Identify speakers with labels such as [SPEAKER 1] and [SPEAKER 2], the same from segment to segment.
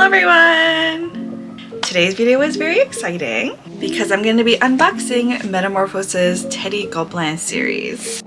[SPEAKER 1] everyone! Today's video is very exciting because I'm going to be unboxing Metamorphose's Teddy Gobelin series.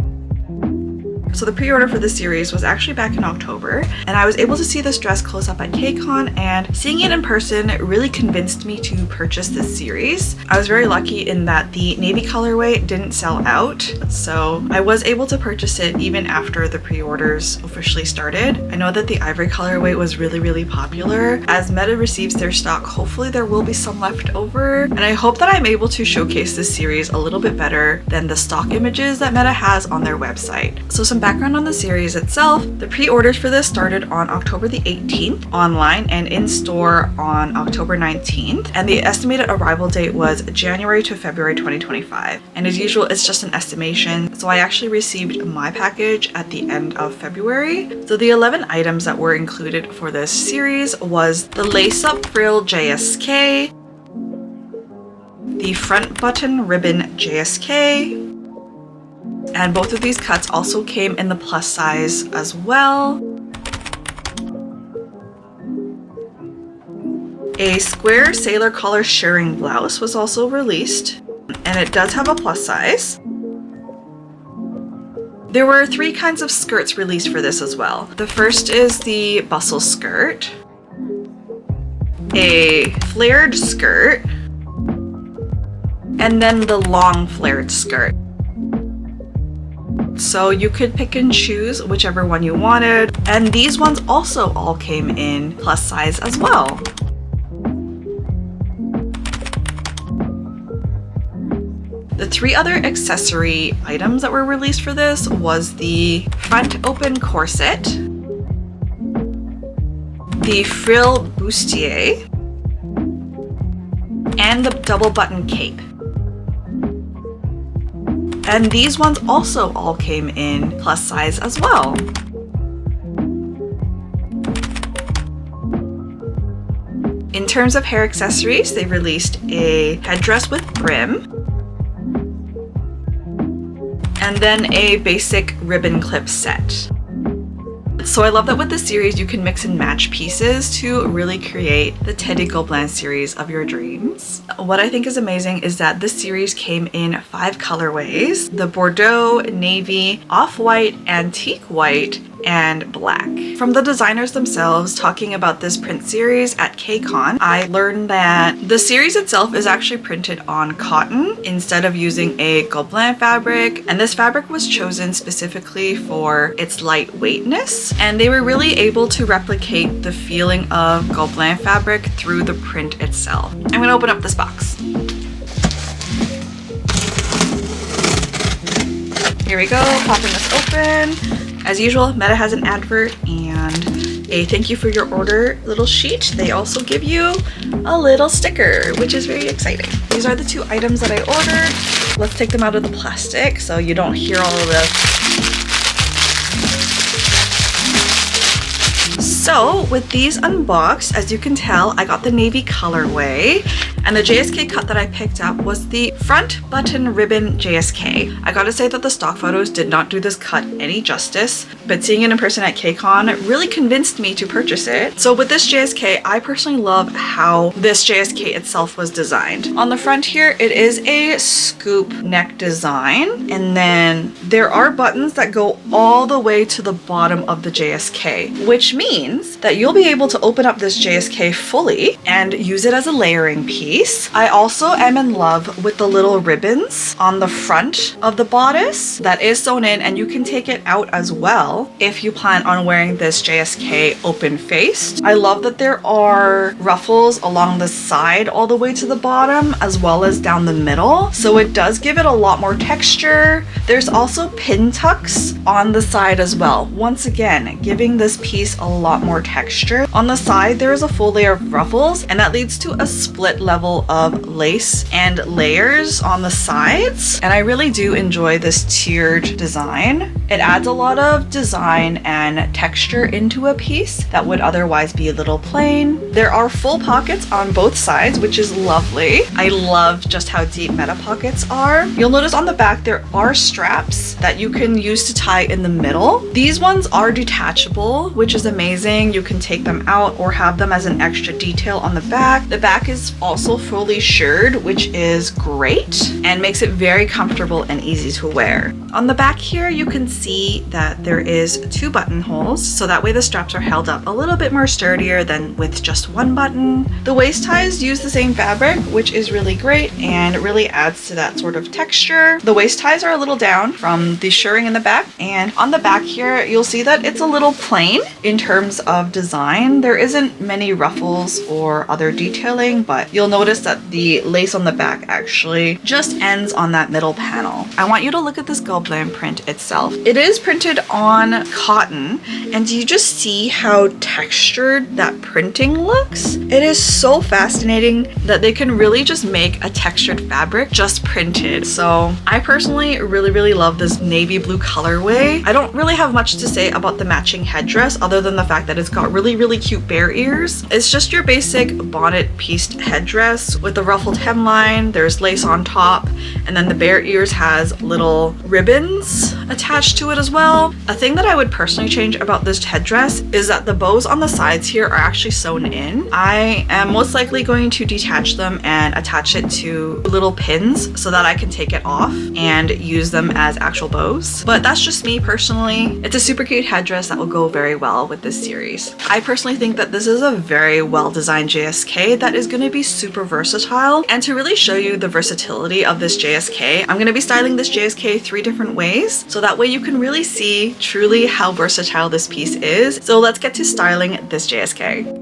[SPEAKER 1] So the pre-order for this series was actually back in October, and I was able to see this dress close up at KCON, and seeing it in person really convinced me to purchase this series. I was very lucky in that the navy colorway didn't sell out, so I was able to purchase it even after the pre-orders officially started. I know that the ivory colorway was really popular. As Meta receives their stock, hopefully there will be some left over, and I hope that I'm able to showcase this series a little bit better than the stock images that Meta has on their website. So some background on the series itself. The pre-orders for this started on October the 18th online and in store on October 19th, and the estimated arrival date was January to February 2025. And as usual, it's just an estimation, so I actually received my package at the end of February. So the 11 items that were included for this series was the lace-up frill JSK, the front button ribbon JSK, and both of these cuts also came in the plus size as well. A square sailor collar shirring blouse was also released, and it does have a plus size. There were 3 kinds of skirts released for this as well. The first is the bustle skirt, a flared skirt, and then the long flared skirt. So you could pick and choose whichever one you wanted, and these ones also all came in plus size as well. The 3 other accessory items that were released for this was the front open corset, the frill bustier, and the double button cape. And these ones also all came in plus size as well. In terms of hair accessories, they released a headdress with brim, and then a basic ribbon clip set. So I love that with this series you can mix and match pieces to really create the Teddy Gobelin series of your dreams. What I think is amazing is that this series came in 5 colorways: the Bordeaux, navy, off-white, antique white, and black. From the designers themselves talking about this print series at KCON, I learned that the series itself is actually printed on cotton instead of using a Gobelin fabric, and this fabric was chosen specifically for its lightweightness, and they were really able to replicate the feeling of Gobelin fabric through the print itself. I'm gonna open up this box. Here we go, popping this open. As usual, Meta has an advert and a thank you for your order little sheet. They also give you a little sticker, which is very exciting. These are the 2 items that I ordered. Let's take them out of the plastic so you don't hear all of this. So with these unboxed, as you can tell, I got the navy colorway, and the JSK cut that I picked up was the front button ribbon JSK. I gotta say that the stock photos did not do this cut any justice, but seeing it in person at KCON really convinced me to purchase it. So with this JSK, I personally love how this JSK itself was designed. On the front here, it is a scoop neck design, and then there are buttons that go all the way to the bottom of the JSK, which means that you'll be able to open up this JSK fully and use it as a layering piece. I also am in love with the little ribbons on the front of the bodice that is sewn in, and you can take it out as well if you plan on wearing this JSK open-faced. I love that there are ruffles along the side all the way to the bottom as well as down the middle, so it does give it a lot more texture. There's also pin tucks on the side as well, once again giving this piece a lot more texture. On the side there is a full layer of ruffles, and that leads to a split level of lace and layers on the sides, and I really do enjoy this tiered design. It adds a lot of design and texture into a piece that would otherwise be a little plain. There are full pockets on both sides, which is lovely. I love just how deep Meta pockets are. You'll notice on the back there are straps that you can use to tie in the middle. These ones are detachable, which is amazing. You can take them out or have them as an extra detail on the back. The back is also fully shirred, which is great and makes it very comfortable and easy to wear. On the back here, you can see that there is 2 buttonholes, so that way the straps are held up a little bit more sturdier than with just one button. The waist ties use the same fabric, which is really great and it really adds to that sort of texture. The waist ties are a little down from the shirring in the back, and on the back here, you'll see that it's a little plain in terms of design. There isn't many ruffles or other detailing, but you'll notice that the lace on the back actually just ends on that middle panel. I want you to look at this Gobelin print itself. It is printed on cotton, and do you just see how textured that printing looks? It is so fascinating that they can really just make a textured fabric just printed. So I personally really love this navy blue colorway. I don't really have much to say about the matching headdress other than the fact that it's got really cute bear ears. It's just your basic bonnet pieced headdress with the ruffled hemline. There's lace on top, and then the bear ears has little ribbons attached to it as well. A thing that I would personally change about this headdress is that the bows on the sides here are actually sewn in. I am most likely going to detach them and attach it to little pins so that I can take it off and use them as actual bows. But that's just me personally. It's a super cute headdress that will go very well with this series. I personally think that this is a very well designed JSK that is going to be super versatile. And to really show you the versatility of this JSK, I'm going to be styling this JSK 3 different ways, so that way you can really see truly how versatile this piece is. So let's get to styling this JSK.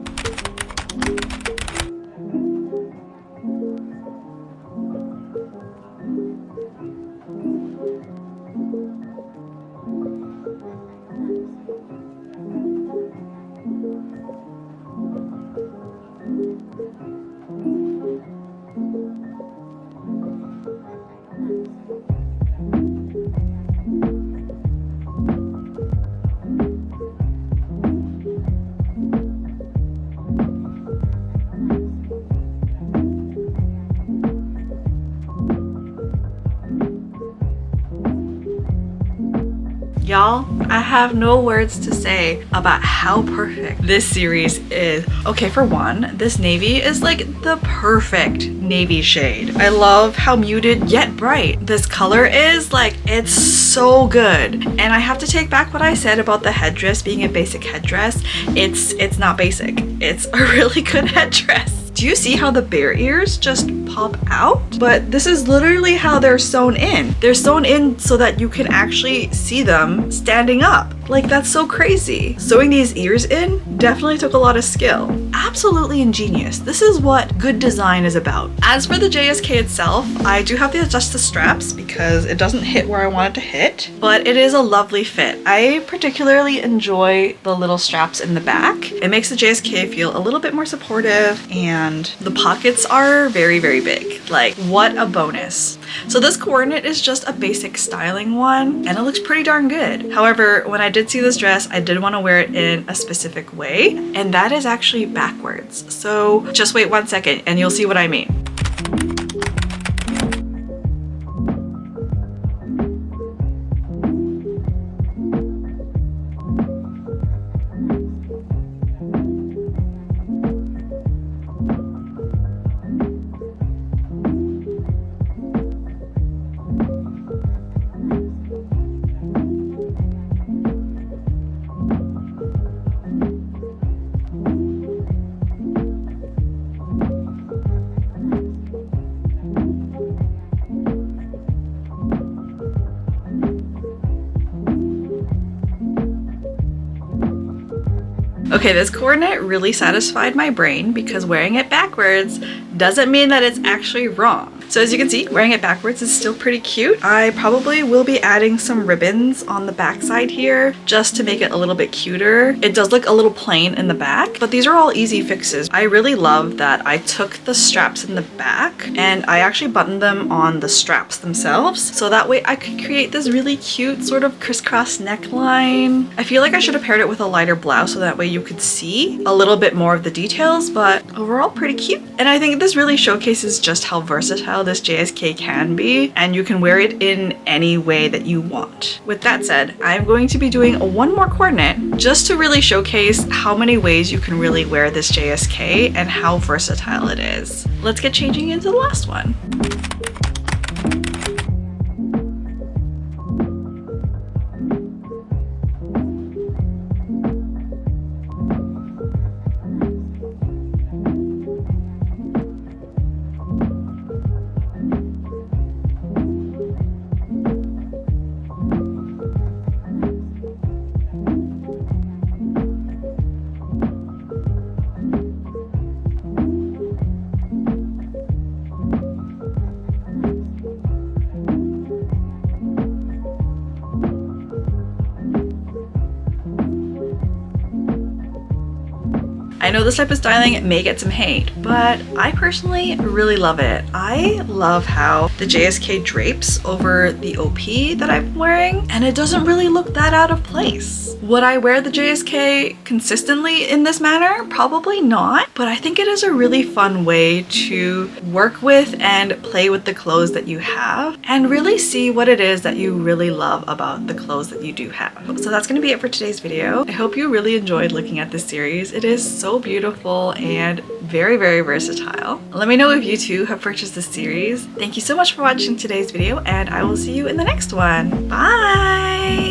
[SPEAKER 1] Y'all, I have no words to say about how perfect this series is. Okay, for one, this navy is like the perfect navy shade. I love how muted yet bright this color is. Like, it's so good. And I have to take back what I said about the headdress being a basic headdress. It's not basic. It's a really good headdress. Do you see how the bear ears just pop out? But this is literally how they're sewn in. They're sewn in so that you can actually see them standing up. Like, that's so crazy. Sewing these ears in definitely took a lot of skill. Absolutely ingenious. This is what good design is about. As for the JSK itself, I do have to adjust the straps because it doesn't hit where I want it to hit, but it is a lovely fit. I particularly enjoy the little straps in the back. It makes the JSK feel a little bit more supportive, and the pockets are very big. Like, what a bonus. So this coordinate is just a basic styling one, and it looks pretty darn good. However, when I did see this dress, I did want to wear it in a specific way, and that is actually backwards. So just wait 1 second and you'll see what I mean. Okay, this coordinate really satisfied my brain because wearing it backwards doesn't mean that it's actually wrong. So as you can see, wearing it backwards is still pretty cute. I probably will be adding some ribbons on the back side here just to make it a little bit cuter. It does look a little plain in the back, but these are all easy fixes. I really love that I took the straps in the back and I actually buttoned them on the straps themselves. So that way I could create this really cute sort of crisscross neckline. I feel like I should have paired it with a lighter blouse so that way you could see a little bit more of the details, but overall pretty cute. And I think this really showcases just how versatile this JSK can be, and you can wear it in any way that you want. With that said, I'm going to be doing one more coordinate just to really showcase how many ways you can really wear this JSK and how versatile it is. Let's get changing into the last one. I know this type of styling may get some hate, but I personally really love it. I love how the JSK drapes over the OP that I'm wearing, and it doesn't really look that out of place. Would I wear the JSK consistently in this manner? Probably not, but I think it is a really fun way to work with and play with the clothes that you have and really see what it is that you really love about the clothes that you do have. So that's going to be it for today's video. I hope you really enjoyed looking at this series. It is so beautiful and very, very versatile. Let me know if you too have purchased this series. Thank you so much for watching today's video, and I will see you in the next one. Bye!